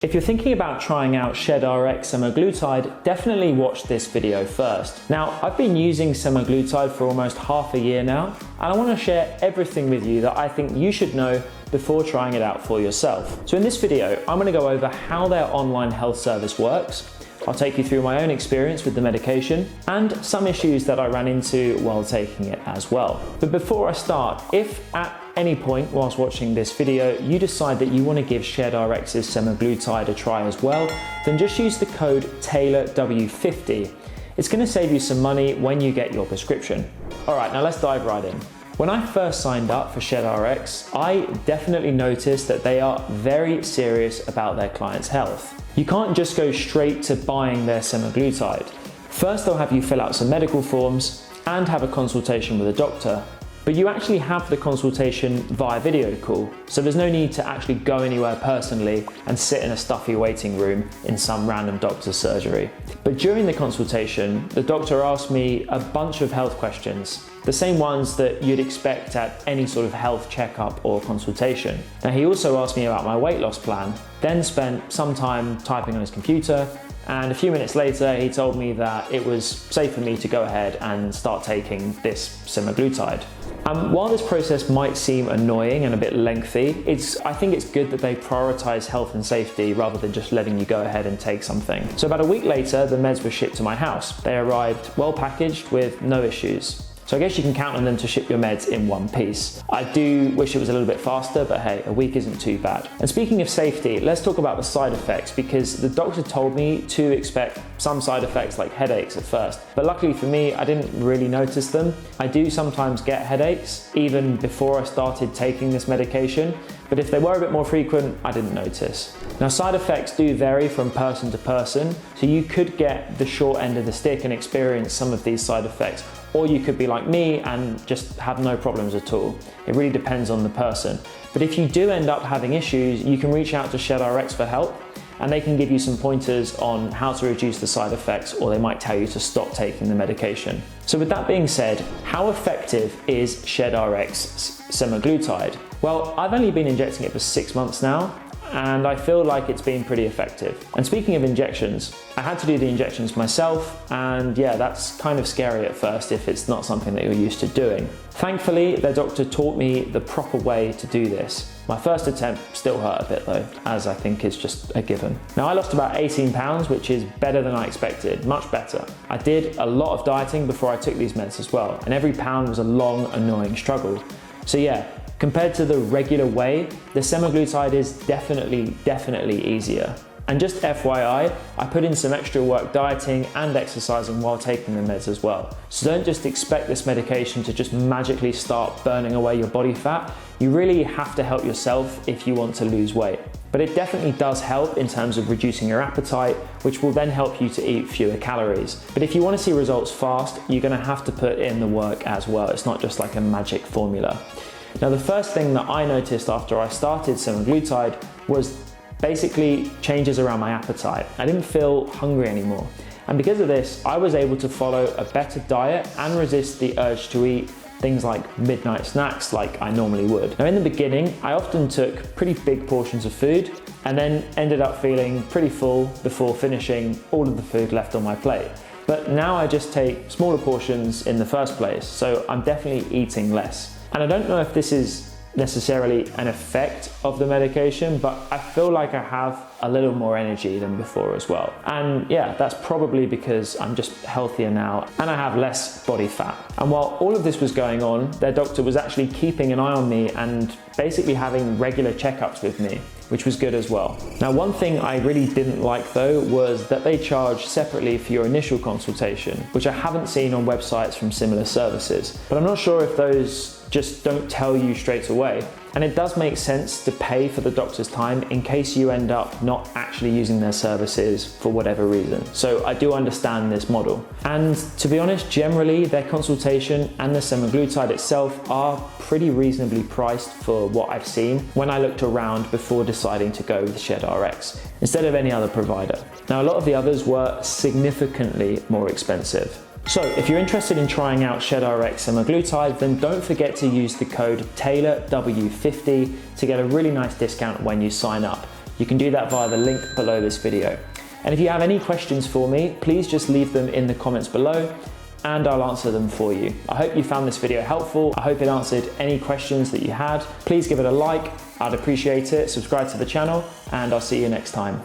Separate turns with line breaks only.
If you're thinking about trying out ShedRx Semaglutide, definitely watch this video first. Now, I've been using semaglutide for almost half a year now, and I want to share everything with you that I think you should know before trying it out for yourself. So in this video, I'm going to go over how their online health service works. I'll take you through my own experience with the medication and some issues that I ran into while taking it as well. But before I start, if at any point whilst watching this video you decide that you want to give ShedRx's semaglutide a try as well, then just use the code TAYLORW50. It's going to save you some money when you get your prescription. Alright, now let's dive right in. When I first signed up for ShedRx, I definitely noticed that they are very serious about their clients' health. You can't just go straight to buying their semaglutide. First they'll have you fill out some medical forms and have a consultation with a doctor. But you actually have the consultation via video call, so there's no need to actually go anywhere personally and sit in a stuffy waiting room in some random doctor's surgery. But during the consultation, the doctor asked me a bunch of health questions, the same ones that you'd expect at any sort of health checkup or consultation. Now, he also asked me about my weight loss plan, then spent some time typing on his computer, and a few minutes later he told me that it was safe for me to go ahead and start taking this semaglutide. While this process might seem annoying and a bit lengthy, I think it's good that they prioritize health and safety rather than just letting you go ahead and take something. So about a week later, the meds were shipped to my house. They arrived well packaged with no issues. So I guess you can count on them to ship your meds in one piece. I do wish it was a little bit faster, but hey, a week isn't too bad. And speaking of safety, let's talk about the side effects, because the doctor told me to expect some side effects like headaches at first. But luckily for me, I didn't really notice them. I do sometimes get headaches, even before I started taking this medication. But if they were a bit more frequent, I didn't notice. Now, side effects do vary from person to person, so you could get the short end of the stick and experience some of these side effects, or you could be like me and just have no problems at all. It really depends on the person. But if you do end up having issues, you can reach out to ShedRx for help, and they can give you some pointers on how to reduce the side effects, or they might tell you to stop taking the medication. So with that being said, how effective is ShedRx Semaglutide? Well, I've only been injecting it for 6 months now, and I feel like it's been pretty effective. And speaking of injections, I had to do the injections myself, and yeah, that's kind of scary at first if it's not something that you're used to doing. Thankfully, the doctor taught me the proper way to do this. My first attempt still hurt a bit though, as I think is just a given. Now, I lost about 18 pounds, which is better than I expected, much better. I did a lot of dieting before I took these meds as well, and every pound was a long, annoying struggle. So yeah, compared to the regular way, the semaglutide is definitely easier. And just FYI, I put in some extra work dieting and exercising while taking the meds as well. So don't just expect this medication to just magically start burning away your body fat. You really have to help yourself if you want to lose weight. But it definitely does help in terms of reducing your appetite, which will then help you to eat fewer calories. But if you want to see results fast, you're going to have to put in the work as well. It's not just like a magic formula. Now, the first thing that I noticed after I started semaglutide was basically changes around my appetite. I didn't feel hungry anymore. And because of this, I was able to follow a better diet and resist the urge to eat things like midnight snacks like I normally would. Now, in the beginning, I often took pretty big portions of food and then ended up feeling pretty full before finishing all of the food left on my plate. But now I just take smaller portions in the first place, so I'm definitely eating less. And I don't know if this is necessarily an effect of the medication, but I feel like I have a little more energy than before as well. And yeah, that's probably because I'm just healthier now and I have less body fat. And while all of this was going on, their doctor was actually keeping an eye on me and basically having regular checkups with me, which was good as well. Now, one thing I really didn't like though was that they charge separately for your initial consultation, which I haven't seen on websites from similar services. But I'm not sure if those just don't tell you straight away. And it does make sense to pay for the doctor's time in case you end up not actually using their services for whatever reason. So I do understand this model. And to be honest, generally their consultation and the semaglutide itself are pretty reasonably priced for what I've seen when I looked around before deciding to go with ShedRx instead of any other provider. Now, a lot of the others were significantly more expensive. So if you're interested in trying out ShedRx Semaglutide, then don't forget to use the code TAYLORW50 to get a really nice discount when you sign up. you can do that via the link below this video. And if you have any questions for me, please just leave them in the comments below and I'll answer them for you. I hope you found this video helpful. I hope it answered any questions that you had. Please give it a like, I'd appreciate it. Subscribe to the channel and I'll see you next time.